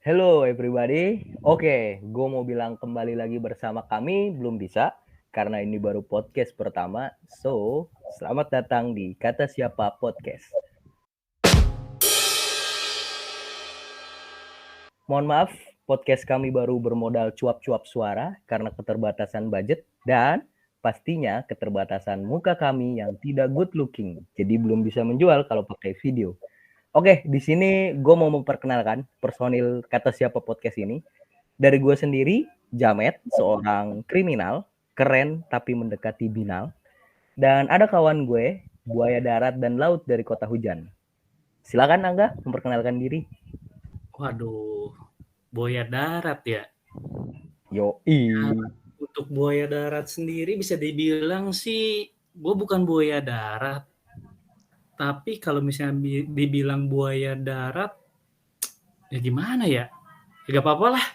Hello everybody. Oke, gue mau bilang kembali lagi bersama kami belum bisa karena ini baru podcast pertama. So, selamat datang di Kata Siapa Podcast. Mohon maaf, podcast kami baru bermodal cuap-cuap suara karena keterbatasan budget dan pastinya keterbatasan muka kami yang tidak good looking. Jadi belum bisa menjual kalau pakai video. Oke, di sini gue mau memperkenalkan personil Kata Siapa Podcast ini. Dari gue sendiri, Jamet, seorang kriminal, keren tapi mendekati binal. Dan ada kawan gue, buaya darat dan laut dari kota hujan. Silakan Angga memperkenalkan diri. Waduh, buaya darat ya. Yoi. Untuk buaya darat sendiri bisa dibilang sih, gue bukan buaya darat. Tapi kalau misalnya dibilang buaya darat, ya gimana ya? Ya gak apa-apa lah,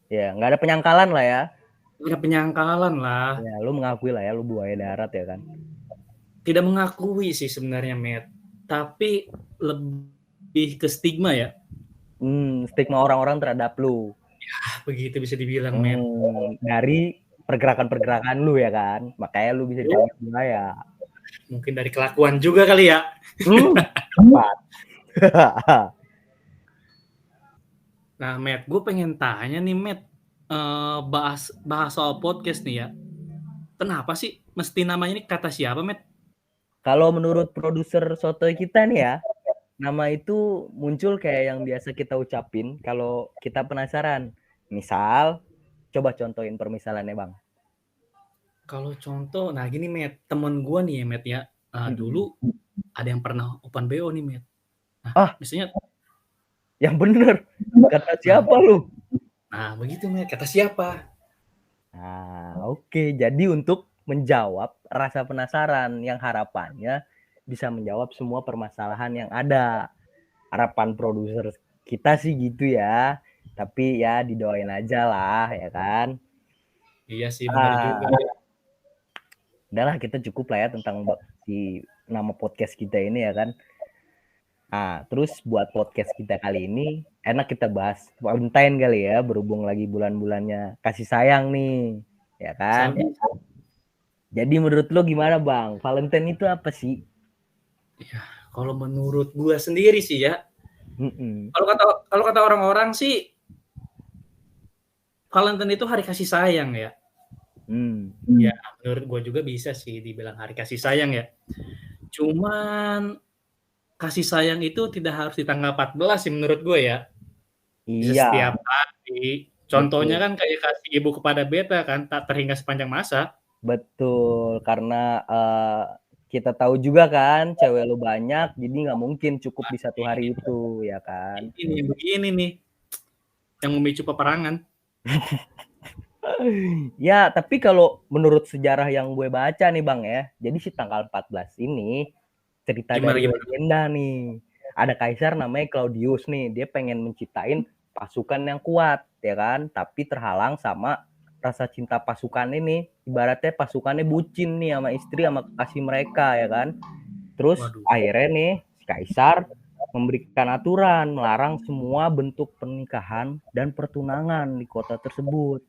Ya, nggak ada penyangkalan lah ya. gak ada penyangkalan lah. Ya, lu mengakui lah ya, lu buaya darat ya kan. Tidak mengakui sih sebenarnya, Matt. Tapi lebih ke stigma ya. Stigma orang-orang terhadap lu. Begitu bisa dibilang, Matt. Dari pergerakan-pergerakan lu ya kan. Makanya lu bisa dipanggil buaya. Mungkin dari kelakuan juga kali ya. Tepat. Nah, Matt, gue pengen tanya nih, Matt. Bahas soal podcast nih ya. Kenapa sih mesti namanya ini Kata Siapa, Matt? Kalau menurut produser soto kita nih ya, nama itu muncul kayak yang biasa kita ucapin kalau kita penasaran. Misal, coba contohin permisalannya Bang. Kalau contoh, nah gini, Matt. Temen gue nih ya, Matt ya. Dulu ada yang pernah open BO nih, Matt. Nah, Ah, misalnya, yang bener. Kata siapa lu? nah begitu, Matt. Kata siapa? Nah, oke. Jadi untuk menjawab rasa penasaran yang harapannya bisa menjawab semua permasalahan yang ada. Harapan produser kita sih gitu ya. Tapi ya didoain aja lah ya kan. Iya sih, bener juga. Ah, udahlah kita cukup lah ya tentang si nama podcast kita ini ya kan. Nah, terus buat podcast kita kali ini enak kita bahas Valentine kali ya, berhubung lagi bulan-bulannya kasih sayang nih, ya kan? Sabi. Jadi menurut lo gimana Bang? Valentine itu apa sih? Ya, kalau menurut gue sendiri sih ya. Mm-mm. Kalau kata orang-orang sih, Valentine itu hari kasih sayang ya. Ya, menurut gue juga bisa sih dibilang hari kasih sayang ya. Cuman kasih sayang itu tidak harus di tanggal 14 sih menurut gue ya. Bisa Iya, setiap hari. Contohnya betul. kan kayak kasih ibu kepada beta kan, tak terhingga sepanjang masa. Betul, karena kita tahu juga kan cewek lu banyak, jadi nggak mungkin cukup di satu hari itu, ya kan? Ini begini nih, yang memicu peperangan. Ya, tapi kalau menurut sejarah yang gue baca nih Bang ya, jadi si tanggal 14 ini cerita Gimana dari gimana? legenda nih. Ada kaisar namanya Claudius nih, dia pengen menciptain pasukan yang kuat, ya kan? Tapi terhalang sama rasa cinta pasukan ini. Ibaratnya pasukannya bucin nih sama istri sama kekasih mereka, ya kan? Terus Waduh. akhirnya nih si kaisar memberikan aturan melarang semua bentuk pernikahan dan pertunangan di kota tersebut.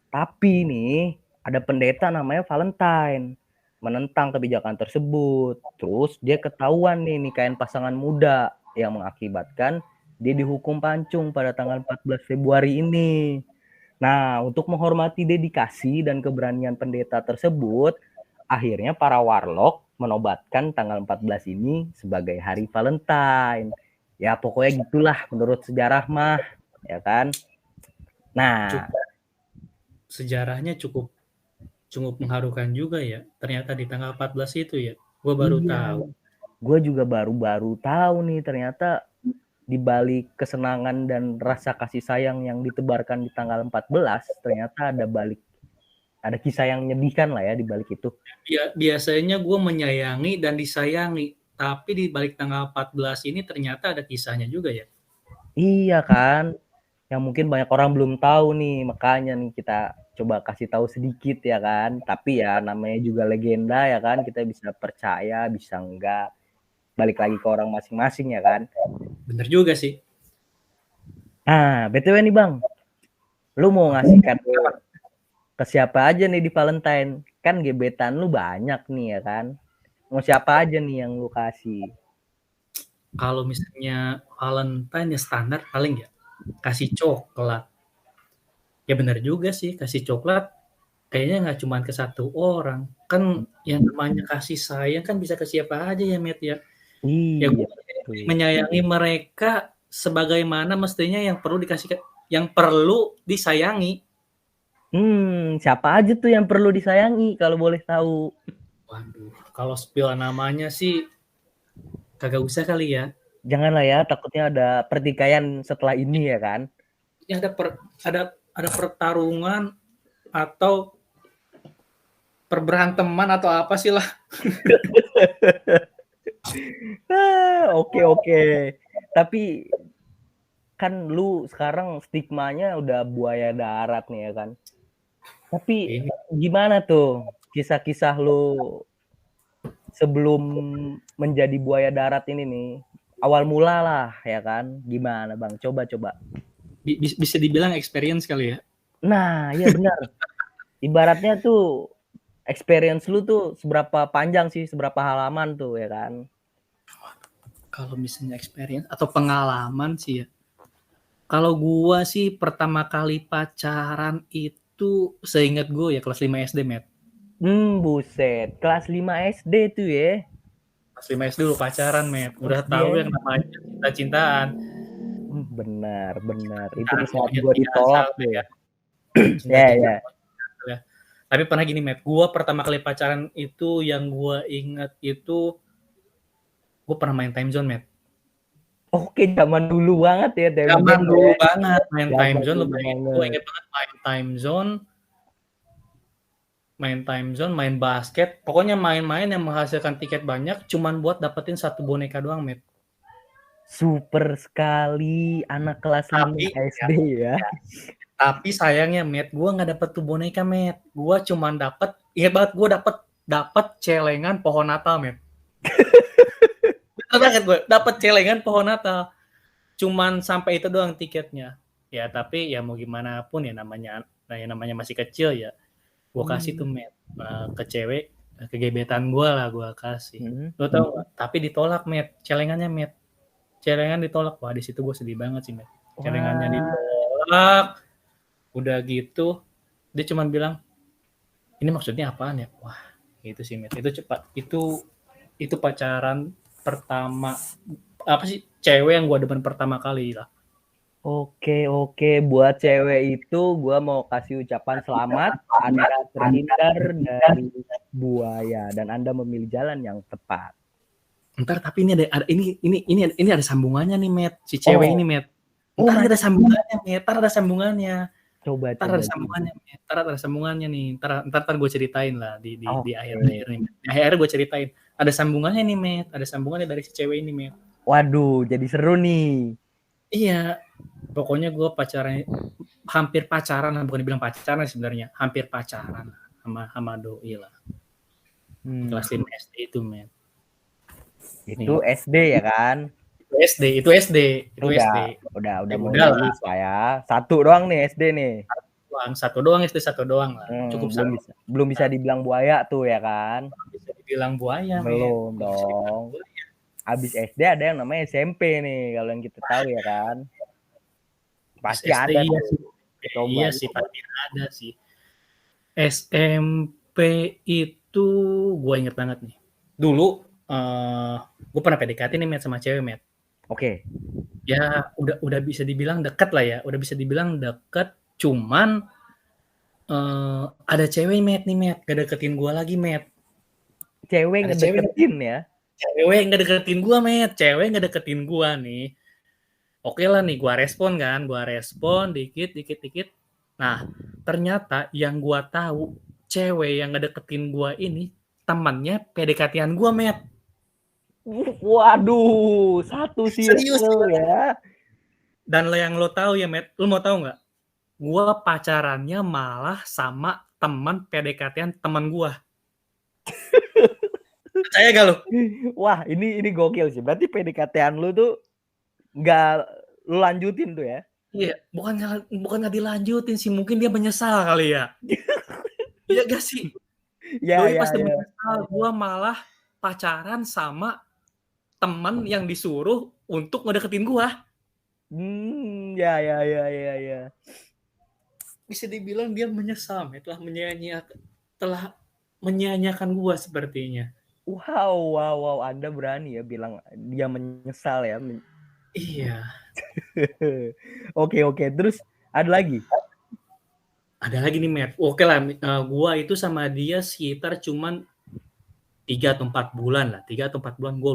Tapi nih ada pendeta namanya Valentine menentang kebijakan tersebut. Terus dia ketahuan nih nikahin pasangan muda yang mengakibatkan dia dihukum pancung pada tanggal 14 Februari ini. Nah, untuk menghormati dedikasi dan keberanian pendeta tersebut, akhirnya para warlock menobatkan tanggal 14 ini sebagai hari Valentine. Ya, pokoknya gitulah menurut sejarah mah, ya kan? Nah, Cukup, sejarahnya cukup cukup mengharukan juga ya. Ternyata di tanggal 14 itu ya. Gue baru iya, tahu. gue juga baru-baru tahu nih ternyata di balik kesenangan dan rasa kasih sayang yang ditebarkan di tanggal 14 ternyata ada kisah yang menyedihkan lah ya di balik itu. Ya, biasanya gue menyayangi dan disayangi. Tapi di balik tanggal 14 ini ternyata ada kisahnya juga ya. Iya kan? Yang mungkin banyak orang belum tahu nih, makanya nih kita coba kasih tahu sedikit ya kan. Tapi ya namanya juga legenda ya kan, kita bisa percaya, bisa enggak. Balik lagi ke orang masing-masing ya kan. Bener juga sih. Nah, BTW nih Bang, lu mau ngasih kado ke siapa aja nih di Valentine? Kan gebetan lu banyak nih ya kan? Mau siapa aja nih yang lu kasih? Kalau misalnya Valentine ya standar paling ya kasih coklat. Ya benar juga sih, kasih coklat kayaknya nggak cuma ke satu orang. Kan yang namanya kasih sayang kan bisa ke siapa aja ya, Met ya. Ya Iya gue betul. menyayangi mereka sebagaimana mestinya yang perlu disayangi. Siapa aja tuh yang perlu disayangi kalau boleh tahu? Waduh, kalau spill namanya sih kagak usah kali ya. Janganlah ya, takutnya ada pertikaian setelah ini ya kan? Ya ada pertarungan atau perberanteman atau apa sih lah. Oke oke. Tapi kan lu sekarang stigmanya udah buaya darat nih ya kan? Tapi Ini gimana tuh kisah-kisah lu sebelum menjadi buaya darat ini nih? Awal mula lah ya kan? Gimana Bang? Coba. bisa dibilang experience kali ya. Nah, iya benar. Ibaratnya tuh experience lu tuh seberapa panjang sih, seberapa halaman tuh ya kan? Kalau misalnya experience atau pengalaman sih ya. Kalau gua sih pertama kali pacaran itu seingat gue ya kelas 5 SD, Met. Buset. Kelas 5 SD tuh ya. Kelas 5 SD dulu pacaran, Met. Udah SD tahu yang aja. namanya cinta-cintaan. Benar. Itu di Cintaan saat monyet gua biasa ditolak tuh udah ya. ya. Ya, Cinta-cinta ya. ya. Tapi pernah gini, Met. Gua pertama kali pacaran itu yang gua ingat itu gua pernah main time zone, Met. Oke, zaman dulu banget ya time Zaman zone dulu ya. banget main time Zaman zone, lu dulu bayangin gue banget. inget banget main time zone, main basket, pokoknya main-main yang menghasilkan tiket banyak cuman buat dapetin satu boneka doang, Met. Super sekali anak kelas 5 Tapi SD ya. tapi sayangnya, Met, gue nggak dapet tuh boneka, Met. Gue cuman dapet, ingat banget gue dapet celengan pohon Natal, Met. Bener banget gue, dapet celengan pohon Natal. Cuman sampai itu doang tiketnya. Ya tapi ya mau gimana pun ya namanya masih kecil ya. Gue kasih tuh, Met, ke cewek, ke gebetan gue lah gue kasih. Lo tau gak? Tapi ditolak, Met, celengannya, Met. Celengan ditolak. Wah, di situ gue sedih banget sih, Met. Celengannya Wah, ditolak. Udah gitu, dia cuma bilang, ini maksudnya apaan ya? Wah, gitu sih, Met. Itu cepat. Itu pacaran pertama apa sih? Cewek yang gue demen pertama kali lah. oke. Buat cewek itu gua mau kasih ucapan selamat. Anda terhindar dari buaya dan Anda memilih jalan yang tepat. Ntar tapi ini ada sambungannya nih, Met. Si cewek ini, Oh, Met. oh Ntar ada mana? sambungannya, Met. Ntar ada sambungannya. Coba. Ntar ada sambungannya, Met. Ntar ada sambungannya nih. Ntar gue ceritain lah di Oke. akhir-akhir nih. Di akhir gue ceritain. Ada sambungannya nih, Met. Ada sambungannya dari si cewek ini, Met. Waduh, jadi seru nih. Iya, pokoknya gue hampir pacaran, bukan dibilang pacaran sebenarnya, hampir pacaran sama doi lah. Kelas 5 SD itu, men. Itu SD ya kan? Itu SD. Udah Ya mau udah lah. lulus lah ya. Satu doang nih SD nih. Satu doang SD, satu doang lah. Cukup satu. Belum bisa dibilang buaya tuh ya kan? Bisa dibilang buaya, Belum dong. Abis SD ada yang namanya SMP nih, kalau yang kita tahu ya kan? Pasti SD ada iya tuh. sih. Coba. Iya sih, pasti ada sih. SMP itu gue inget banget nih. Dulu gue pernah PDKT nih, Met, sama cewek, Met. Oke. Ya udah bisa dibilang deket lah ya, udah bisa dibilang deket, cuman ada cewek, Met, gak deketin gue lagi, Met. Cewek ngedeketin ya? Cewek gak deketin gue, Met. Cewek gak deketin gue nih. Oke lah nih, gue respon dikit. Nah, ternyata yang gue tahu cewek yang ngedeketin gue ini temannya PDKT-an gue, Met. Waduh, satu circle ya. Dan yang lo tahu ya, Met, lo mau tahu nggak? Gue pacarannya malah sama teman PDKT-an teman gue. Percaya gak lo? Wah, ini gokil sih. Berarti PDKT-an lu tuh nggak lu lanjutin tuh ya? Iya, bukan nggak dilanjutin sih, mungkin dia menyesal kali ya. Iya gak sih? Ya, Doi ya, pasti ya. menyesal, gua malah pacaran sama temen yang disuruh untuk ngedeketin gua. Ya, ya, ya, ya, ya. Bisa dibilang dia menyesal, telah menyia-nyiakan gua sepertinya. Wow, wow, wow. Anda berani ya bilang dia menyesal ya. Iya. Oke, oke. Terus ada lagi? Ada lagi nih, Matt. Oke lah, gua itu sama dia sekitar cuman 3 atau 4 bulan lah. 3 atau 4 bulan, gua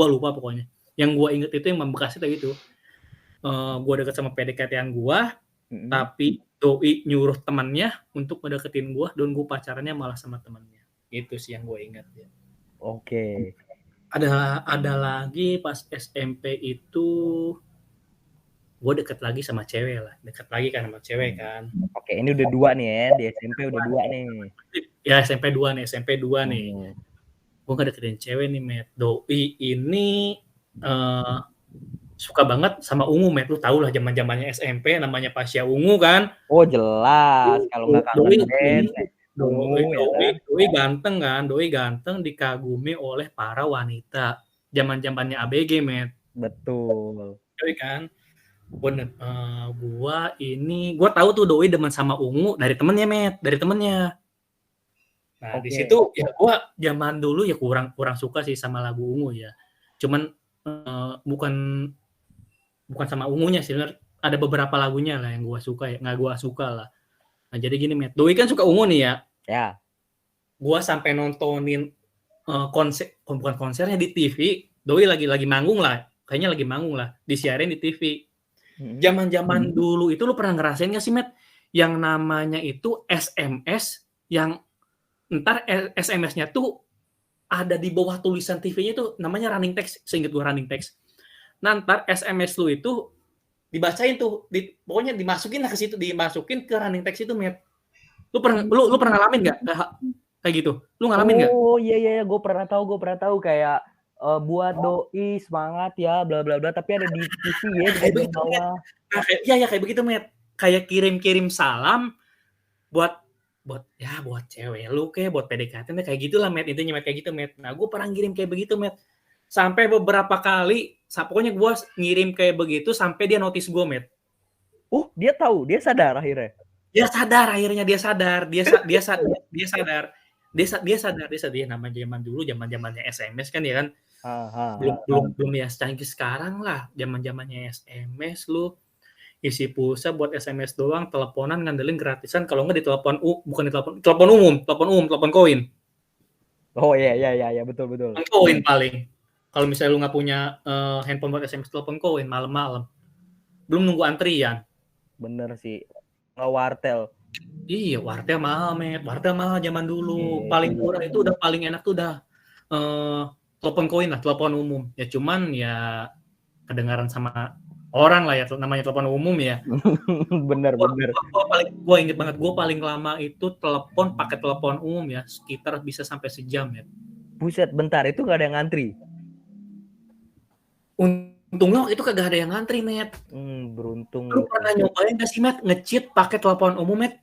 lupa pokoknya. Yang gua inget itu yang membekas itu gitu. Gua deket sama PDKT-an gua, tapi doi nyuruh temannya untuk ngedeketin gua dan gua pacarannya malah sama temannya. Itu sih yang gua ingat ya. Oke. Ada lagi pas SMP itu gue deket lagi sama cewek lah, deket lagi kan sama cewek kan. Oke, ini udah 2 nih ya, di SMP udah 2 nih. Ya SMP 2 nih. Gue ngedeketin cewek nih, Met. Doi ini suka banget sama Ungu, Met. Lu tau lah zaman-zamannya SMP namanya Pasya Ungu kan. Oh jelas, kalau nggak kangen band, Ungu ya kan. Doi ganteng kan, doi ganteng dikagumi oleh para wanita. Zaman-zamannya ABG, Met. Betul. Doi kan. Gua tahu tuh doi demen sama Ungu dari temennya, Met, dari temennya. Nah, di situ ya gua zaman dulu ya kurang suka sih sama lagu Ungu ya. Cuman bukan sama Ungunya sih, ada beberapa lagunya lah yang gua suka ya, nggak gua suka lah. Nah, jadi gini, Met. Doi kan suka Ungu nih ya. Ya. Gua sampai nontonin bukan konsernya di TV. Doi lagi manggung lah. Kayaknya lagi manggung lah, disiarin di TV. Zaman-zaman dulu itu lu pernah ngerasain gak sih, Met? Yang namanya itu SMS yang ntar SMS-nya tuh ada di bawah tulisan TV-nya tuh namanya running text, seinget gue running text. Nah, ntar SMS lu itu dibacain tuh, pokoknya dimasukin lah ke situ, dimasukin ke running text itu, Met. Lu pernah ngalamin nggak kayak gitu? Lu ngalamin nggak? Oh iya, gue pernah tahu kayak buat doi semangat ya, bla bla bla. Tapi ada di TV ya, di bagian bawah. Iya kayak begitu, Met. Kayak kirim salam buat cewek lu buat PDKT kayak gitulah, Met. Intinya, Met, kayak gitu, Met. Nah, gue pernah ngirim kayak begitu, Met. Sampai beberapa kali, pokoknya gue ngirim kayak begitu sampai dia notice gue, Met. Dia tahu, dia sadar akhirnya. Dia sadar. Dia namanya zaman dulu, zaman-zamannya SMS kan ya kan. Aha. Belum ya secanggih sekarang lah. Zaman-zamannya SMS lu isi pulsa buat SMS doang, teleponan ngandelin gratisan, kalau nggak ditelepon telepon umum, telepon koin. Oh iya, betul. Koin paling. Kalau misalnya lu nggak punya handphone buat SMS, telepon koin malam-malam. Belum nunggu antrian. Bener sih. Nggak wartel. Iya, wartel mahal, Met. Wartel mahal zaman dulu. Paling murah itu udah paling enak tuh udah telepon koin lah, telepon umum. Ya cuman ya kedengaran sama orang lah ya, namanya telepon umum ya. bener. Gue inget banget, gue paling lama itu pakai telepon umum ya, sekitar bisa sampai sejam ya. Buset, bentar, itu gak ada yang ngantri? Untungnya waktu itu kagak ada yang ngantri, Met. Beruntung. Lu pernah nyobain gak sih, Met, nge-cheat pakai telepon umum, Met?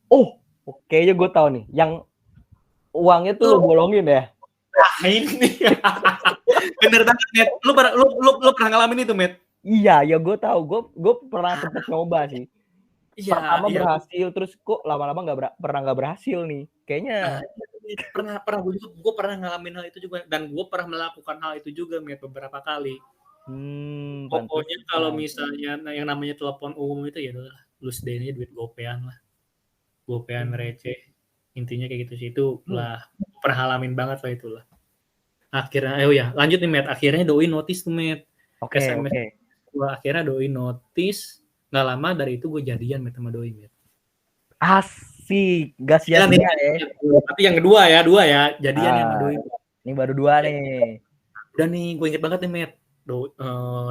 Oh, kayaknya gue tahu nih, yang uangnya tuh lu bolongin ya? Nah, ini. Bener banget, Met. Lu pernah ngalamin itu, Met? Iya, ya gue tahu. Gue pernah sempet nyoba sih. Iya, pertama berhasil, terus kok lama-lama nggak berhasil nih. Kayaknya gue pernah ngalamin hal itu juga, dan gue pernah melakukan hal itu juga, Met, beberapa kali. Pokoknya kalau misalnya yang namanya telepon umum itu ya udah, lu sedainnya duit gopean lah. Gopean receh. Intinya kayak gitu sih, itu lah pernah ngalamin banget lah itulah. Akhirnya lanjut nih, Met. Akhirnya doi notice tuh, Met. Oke. Akhirnya doi notice, nggak lama dari itu gue jadian, Met, sama doi, Met. Asik, gas ya. Tapi yang kedua ya, jadian sama doi. Ini baru 2 nih. Udah nih, gue inget banget nih, Met.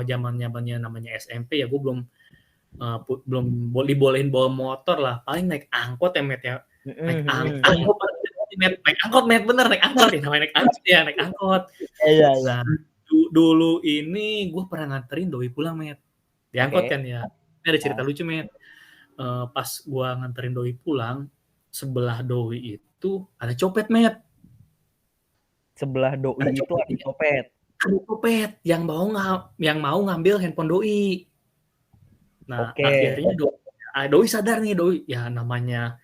Zaman-zamannya namanya SMP ya, gue belum dibolehin bawa motor lah, paling naik angkot ya, Met, ya. Naik angkot, Met, bener, naik angkot ya, namanya naik angkot. Iya. Nah, dulu ini gue pernah nganterin doi pulang, Met, di angkot kan ya. Ini ada cerita lucu, Met. Pas gue nganterin doi pulang, sebelah doi itu ada copet, Met. Sebelah doi Ada itu ada copet. Ada copet yang mau ngambil handphone doi. Nah, akhirnya doi sadar nih, doi ya namanya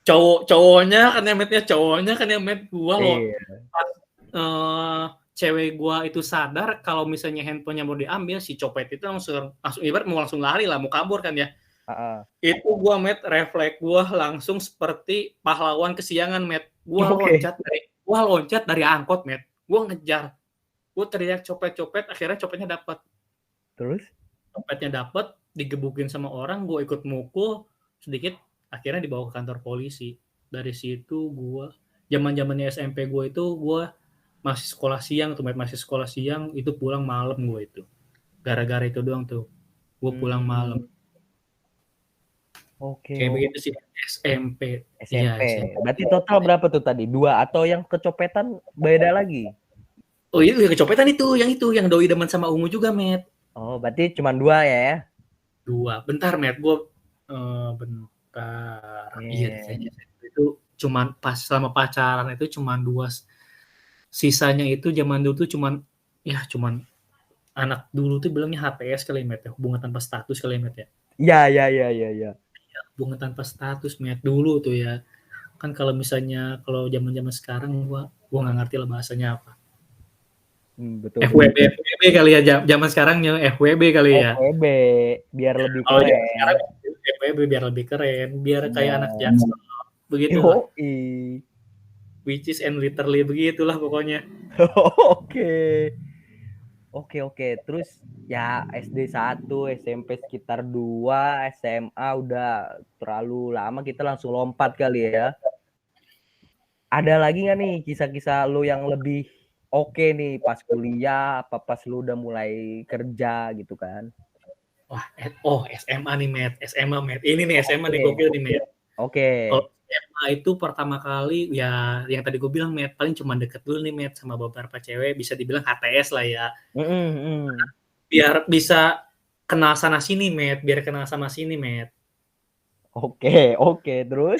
cowoknya kan ya Met, gua loh. Pas cewek gua itu sadar kalau misalnya handphonenya mau diambil, si copet itu langsung ibarat mau langsung lari lah, mau kabur kan ya. Itu gua, Met, refleks gua langsung seperti pahlawan kesiangan, Met. Gua loncat dari angkot, Met. Gua ngejar. Gua teriak copet, akhirnya copetnya dapat. Terus? Copetnya dapat, digebukin sama orang, gua ikut mukul sedikit, akhirnya dibawa ke kantor polisi. Dari situ gua zaman-zamannya SMP gua itu gua masih sekolah siang tuh, Met, itu pulang malam gua itu. Gara-gara itu doang tuh. Gua pulang malam. Kayak begitu sih SMP. Iya, SMP. Berarti total berapa tuh tadi? 2 atau yang kecopetan beda lagi? Oh iya, kecopetan yang doi demen sama ungu juga, Met. Oh, berarti cuma 2 ya? 2. Bentar, Met, gue bentar. Iya, kayaknya itu cuman pas selama pacaran itu cuman 2. Sisanya itu zaman dulu tuh cuman anak dulu tuh bilangnya HTS kali, Met, ya, hubungan tanpa status kali, Met, ya. Iya. Hubungan tanpa status, Met, dulu tuh ya. Kan kalau zaman-zaman sekarang gua nggak ngerti lah bahasanya apa. Betul. FWB kali ya, zaman sekarangnya FWB kali ya. FWB biar lebih keren. Sekarang FWB biar lebih keren, biar kayak anak Jaksel begitu. Which is and literally begitulah pokoknya. Oke. Terus ya SD 1, SMP sekitar 2, SMA udah terlalu lama, kita langsung lompat kali ya. Ada lagi nggak nih kisah-kisah lo yang lebih oke nih pas kuliah, apa pas lu udah mulai kerja gitu kan? SMA nih, Met. Ini nih SMA nih, gokil nih, Met. Kalau SMA itu pertama kali ya yang tadi gue bilang, Met, paling cuma deket dulu nih, Met, sama beberapa cewek, bisa dibilang HTS lah ya. Biar bisa kenal sana sini, Met. Oke, terus?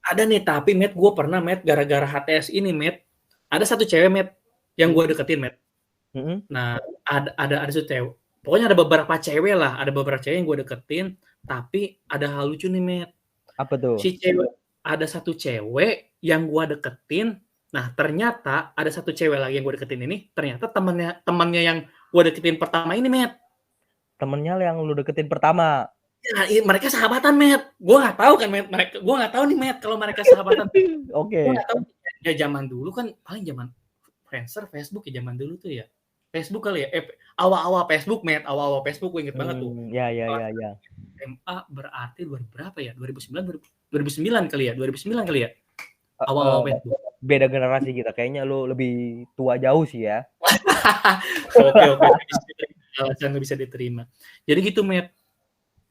Ada nih, tapi, Met, gue pernah, Met, gara-gara HTS ini, Met, ada satu cewek, Met, yang gue deketin, Met. Nah, ada satu cewek. Pokoknya ada beberapa cewek yang gue deketin, tapi ada hal lucu nih, Met. Apa tuh? Ada satu cewek yang gue deketin. Nah, ternyata ada satu cewek lagi yang gue deketin ini, ternyata temannya yang gue deketin pertama ini, Met. Temennya yang lu deketin pertama? Ya, mereka sahabatan, Met. Gue nggak tahu kan, Met. Gue nggak tahu nih, Met, kalau mereka sahabatan. Gue nggak tahu. Ya, zaman dulu kan, paling zaman Friendster, Facebook ya, zaman dulu tuh ya. Facebook kali ya. Awal-awal Facebook, Met. Awal-awal Facebook, gue inget banget tuh. Ya. SMA berarti berapa ya? 2009 kali ya. Awal-awal Facebook. Beda generasi kita. Kayaknya lu lebih tua jauh sih ya. Oke. Alasan bisa diterima. Jadi gitu, Met.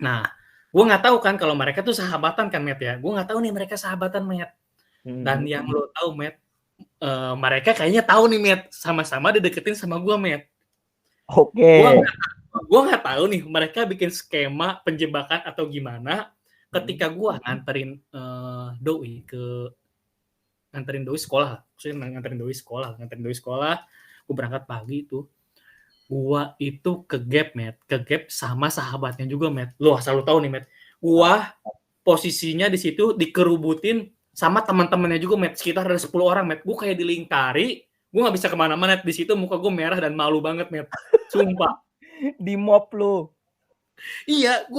Nah, gue nggak tahu kan kalau mereka tuh sahabatan kan, Met, ya. Gue nggak tahu nih mereka sahabatan, Met. Dan yang lo tahu, Met, mereka kayaknya tahu nih, Met, sama-sama dideketin sama gue, Met. Gue nggak tahu nih mereka bikin skema penjebakan atau gimana. Ketika gue nganterin doi sekolah, maksudnya nganterin doi sekolah, gue berangkat pagi itu. Gua itu ke Gap, Met. Ke Gap sama sahabatnya juga, Met. Lu asal lu tahu nih, Met. Gua posisinya di situ dikerubutin sama teman-temannya juga, Met. Sekitar ada 10 orang, Met. Gua kayak dilingkari. Gua nggak bisa kemana-mana. Di situ muka gua merah dan malu banget, Met. Sumpah. Di mob lu. Iya,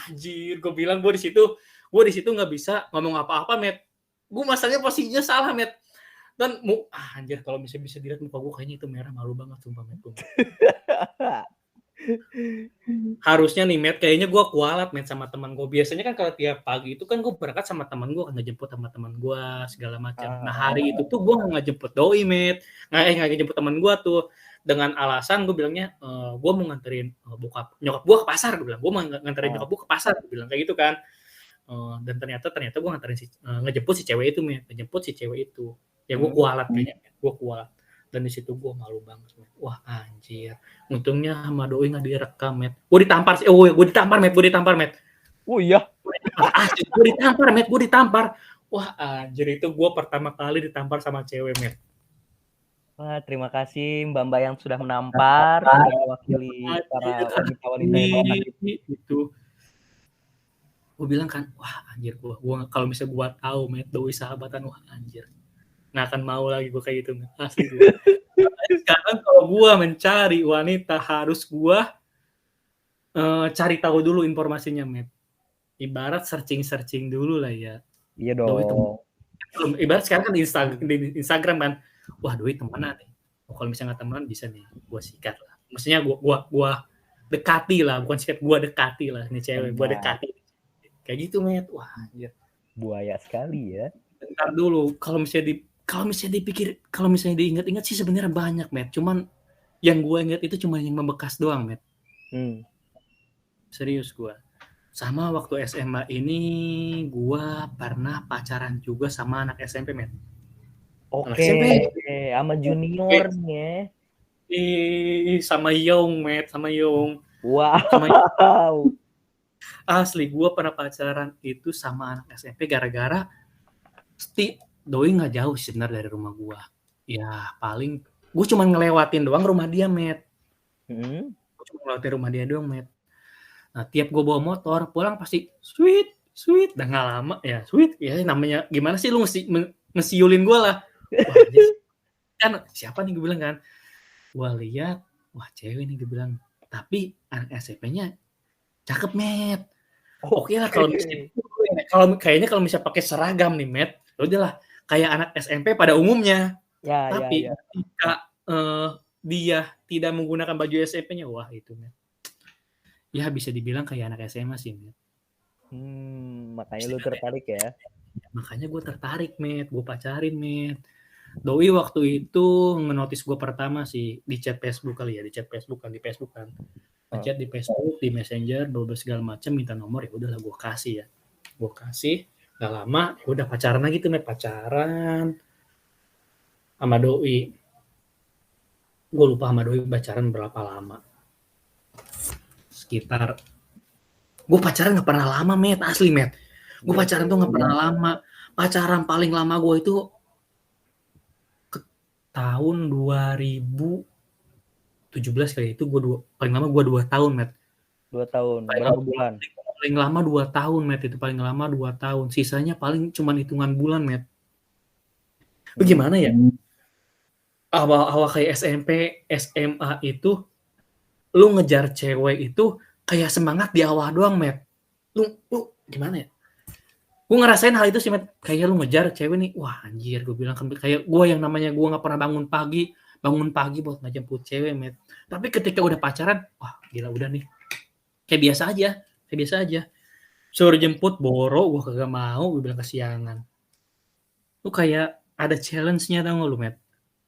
anjir. Gua bilang gua di situ nggak bisa ngomong apa-apa, Met. Gua masalahnya posisinya salah, Met. Dan anjir, kalau bisa dilihat muka gue kayaknya itu merah, malu banget sumpah, Met. Harusnya nih, Met, kayaknya gue kualat, Met, sama teman gue. Biasanya kan kalau tiap pagi itu kan gue berangkat sama teman gue, kan ngejemput sama teman gue segala macam. Nah, hari itu tuh gue nggak ngejemput doi, Met. Nggak ngejemput teman gue tuh dengan alasan gue bilangnya gue mau nganterin nyokap gue ke pasar. Gue bilang gue mau nganterin nyokap gue ke pasar. Gue bilang kayak gitu kan. Dan ternyata gue nganterin ngejemput si cewek itu, Met. Ngejemput si cewek itu. Ya gue kualat kayaknya, gue kualat. Dan di situ gue malu banget, met. Wah anjir, untungnya sama doi nggak direkam, met. Gue ditampar sih, gue ditampar, met. Oh iya. Asli, gue ditampar, met. Gue ditampar. Wah anjir, itu gue pertama kali ditampar sama cewek, met. Wah, terima kasih Mbak-mbak yang sudah menampar, sudah mewakili para wanita-wanita yang sakit. Itu. Gue bilang kan, wah anjir, gue kalau misalnya gue tahu, met, doi sahabatan, wah anjir, nggak akan mau lagi gue kayak gitu, met. Asli gue. Sekarang kalau gue mencari wanita harus gue cari tahu dulu informasinya, met. Ibarat searching dulu lah ya. Iya dong. Ibarat sekarang kan di Instagram kan, wah doi temenan nih. Kalau misalnya nggak temenan bisa nih, gue sikat lah. Maksudnya gue dekati lah, bukan sikat, gue dekati lah nih cewek, gue dekati. Kayak gitu, met. Wah anjir. Buaya sekali ya. Bentar dulu, kalau misalnya dipikir, kalau misalnya diingat-ingat sih sebenarnya banyak, met. Cuman yang gue ingat itu cuma yang membekas doang, met. Serius gue. Sama waktu SMA ini gue pernah pacaran juga sama anak SMP, met. Oke, sama juniornya. Sama Yong, met, sama Yong. Wow. Asli, gue pernah pacaran itu sama anak SMP gara-gara doi nggak jauh sebenarnya dari rumah gue. Ya paling gue cuma ngelewatin doang rumah dia, met. Gue cuma ngelewatin rumah dia doang, met. Nah, tiap gue bawa motor pulang pasti sweet. Dan nggak lama ya sweet. Ya namanya gimana sih, lu ngesiulin gue lah. Wah, kan siapa nih, gue bilang kan. Gue lihat, wah cewek nih, gue bilang. Tapi anak SMP-nya cakep, met. Oke lah, kalau misalnya pakai seragam nih, met, udahlah kayak anak SMP pada umumnya. Tapi ketika dia tidak menggunakan baju SMP-nya, wah itu, met. Ya bisa dibilang kayak anak SMA sih, met. Makanya lu tertarik ya? Makanya gue tertarik, met. Gue pacarin, met. Doi waktu itu ngenotis gue pertama sih di chat Facebook kali ya, di Facebook kan. Ngechat di Facebook, di Messenger, segala macam, minta nomor, ya udahlah gue kasih ya. Gue kasih, gak lama udah pacaran lagi tuh, met. Pacaran sama doi. Gue lupa sama doi pacaran berapa lama. Sekitar, gue pacaran gak pernah lama, met. Asli, met. Gue pacaran tuh gak pernah lama. Pacaran paling lama gue itu tahun 2017 kali itu. Paling lama gue 2 tahun, met. 2 tahun, berapa bulan? Paling lama 2 tahun, met. Itu paling lama 2 tahun. Sisanya paling cuma hitungan bulan, met. Bagaimana ya? Awal kayak SMP, SMA itu, lu ngejar cewek itu kayak semangat di awal doang, met. Lu gimana ya? Gue ngerasain hal itu sih, met. Kayak lu ngejar cewek nih, wah anjir, gue bilang kan, kayak gue yang namanya gue gak pernah bangun pagi buat ngejemput cewek, met. Tapi ketika udah pacaran, wah gila, udah nih. Kayak biasa aja. Suruh jemput, boro, gue kagak mau, gue bilang kesiangan. Lu kayak ada challenge-nya, tau gak lu, met?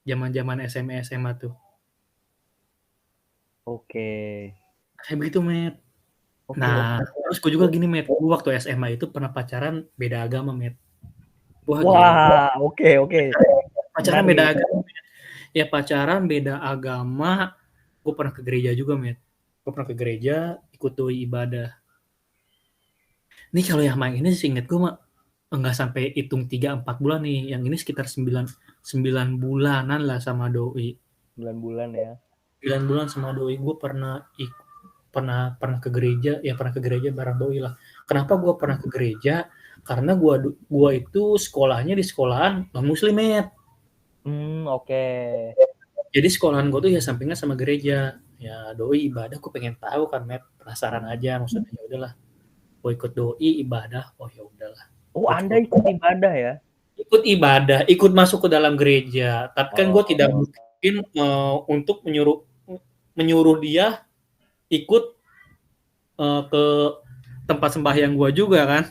Zaman-zaman SMA tuh. Oke. Kayak begitu, met. Nah, terus gue juga gini, met. Gue waktu SMA itu pernah pacaran beda agama, met. Wah, oke. Pacaran beda agama. Ya pacaran beda agama. Gue pernah ke gereja juga, met. Gue pernah ke gereja, ikut doi ibadah. Ini kalau yang main ini sih inget gue mah enggak sampai hitung 3-4 bulan nih. Yang ini sekitar 9 bulanan lah sama doi. 9 bulan ya. 9 bulan sama doi. Gue pernah ke gereja, ya pernah ke gereja bareng doi lah. Kenapa gue pernah ke gereja? Karena gue itu sekolahnya di sekolahan non muslim, met. Oke. Jadi sekolahan gue tuh ya sampingnya sama gereja. Ya doi ibadah, gue pengen tahu kan, met. Penasaran aja, maksudnya ya udahlah. Gue ikut doi ibadah, oh ya udahlah. Oh, Anda ikut ibadah ya? Ikut ibadah, ikut masuk ke dalam gereja. Tapi kan gue tidak mungkin untuk menyuruh dia ikut ke tempat sembahyang gue juga kan.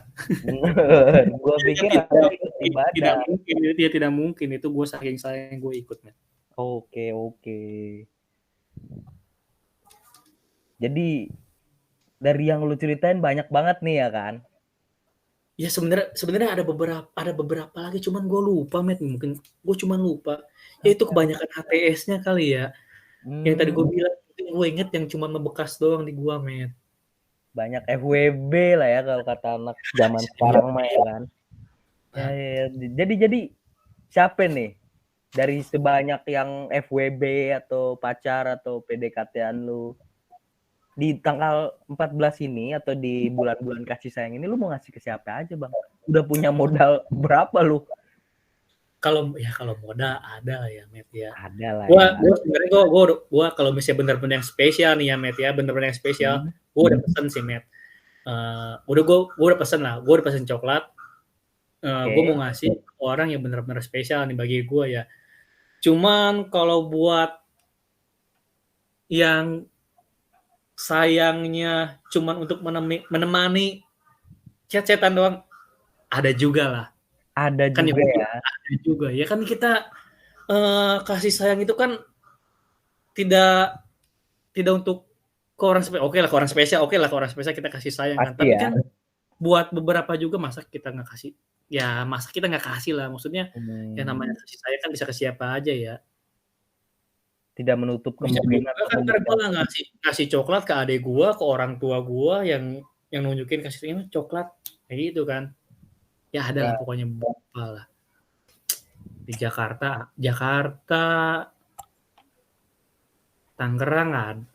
Gue pikir ibadah. Tidak mungkin itu gue saking sayang gue ikut, men. Oke. Jadi dari yang lu ceritain banyak banget nih ya kan? Ya sebenarnya ada beberapa lagi cuman gue lupa Met, mungkin gue cuman lupa. Ya itu kebanyakan HTS-nya kali ya. Yang tadi gue Hmm, bilang gue inget yang cuma membekas doang di gua Met. banyak FWB lah ya kalau kata anak zaman Iya. sekarang mah ya kan. Ya, Nah, ya, ya. Jadi siapa nih dari sebanyak yang FWB atau pacar atau PDKT-an lu di tanggal 14 ini atau di bulan-bulan kasih sayang ini lu mau ngasih ke siapa aja bang? Udah punya modal berapa lu? kalau modal ada lah ya Met ya. Ada lah ya. Gua sebenarnya gua kalau misalnya bener-bener yang spesial nih ya Met ya, bener-bener yang spesial, Hmm. gua udah pesen sih Met. Gua udah pesen lah, gua udah pesen coklat. Gua mau Oke. ngasih ke orang yang bener-bener spesial nih bagi gua ya. Cuman kalau buat yang sayangnya cuman untuk menemani chat-chatan doang, ada juga lah. Ada Kan ya juga mungkin ya. ada juga. Ya kan kita kasih sayang itu kan tidak tidak untuk ke orang spesial. Oke lah ke orang spesial, oke lah ke orang spesial kita kasih sayang kan. Pasti Tapi ya. kan buat beberapa juga masa kita nggak kasih. Ya masa kita nggak kasih lah. Maksudnya yang namanya Hmm, kasih sayang kan bisa ke siapa aja ya. tidak menutup Bisa kemungkinan juga kan ntar gue kemungkinan. nggak ngasih coklat ke adik gue, ke orang tua gue yang nunjukin kasih sayang coklat kayak gitu kan. Ya ada lah Ya, pokoknya beberapa lah. Di Jakarta,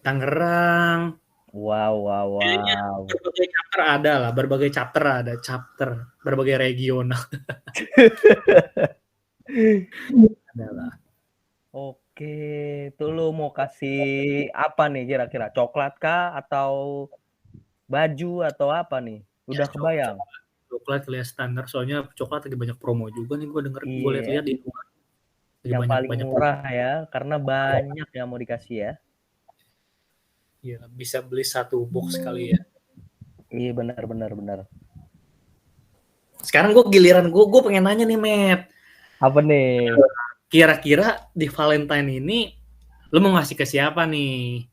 Tangerang. wow, wow, Kayaknya wow. berbagai chapter ada, berbagai regional adalah. Oke, itu lu mau kasih apa nih kira-kira? Coklat kah atau baju atau apa nih? Ya Udah kebayang? coklat lihat standar, soalnya coklat lagi banyak promo juga nih gue Iya, lihat-lihat di luar, lagi yang banyak paling banyak promo. murah ya, karena banyak yang mau dikasih ya. Ya, bisa beli satu box kali ya. Iya, benar, benar, benar. Sekarang gue pengen nanya nih, Matt. Apa nih? Kira-kira di Valentine ini lu mau ngasih ke siapa nih?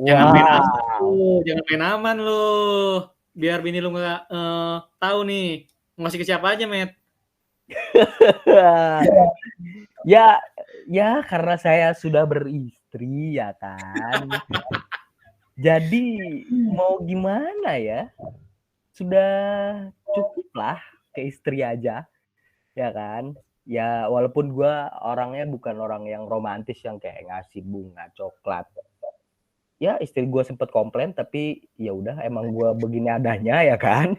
Jangan main aman Wow. lu, jangan main aman lu. Biar bini lu nggak tahu nih. Mau ngasih ke siapa aja, Matt? Ya, ya karena saya sudah beristri ya kan. Jadi mau gimana ya? Sudah cukup lah ke istri aja, ya kan? Ya walaupun gue orangnya bukan orang yang romantis yang kayak ngasih bunga, coklat. Ya istri gue sempet komplain tapi ya udah emang gue begini adanya ya kan,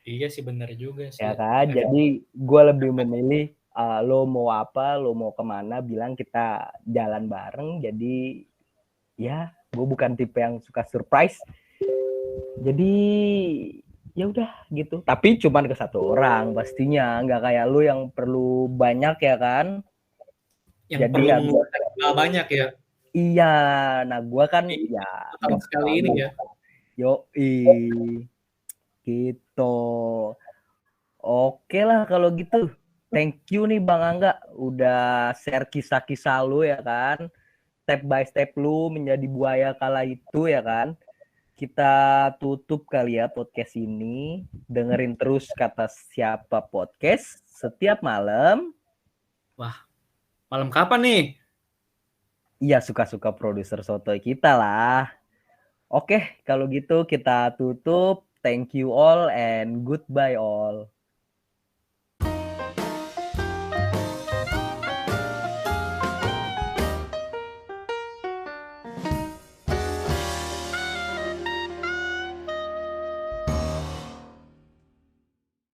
Iya sih benar juga sih ya ya. kan. Jadi gue lebih memilih lo mau apa, lo mau kemana, bilang kita jalan bareng. Jadi ya gue bukan tipe yang suka surprise. Jadi ya udah gitu. Tapi cuman ke satu orang pastinya, nggak kayak lu yang perlu banyak ya kan. Yang Jadi perlu ya gua, mengeluarkan modal banyak ya. iya, nah gua kan Di ya tahun nggak sekali ini terlalu ya. yo gitu. Oke lah kalau gitu. Thank you nih Bang Angga udah share kisah-kisah lu ya kan. Step by step lu menjadi buaya kala itu ya kan. Kita tutup kali ya podcast ini. Dengerin terus kata siapa podcast setiap malam. Wah, malam kapan nih? Iya suka-suka produser soto kita lah. Oke, kalau gitu kita tutup. Thank you all and goodbye all.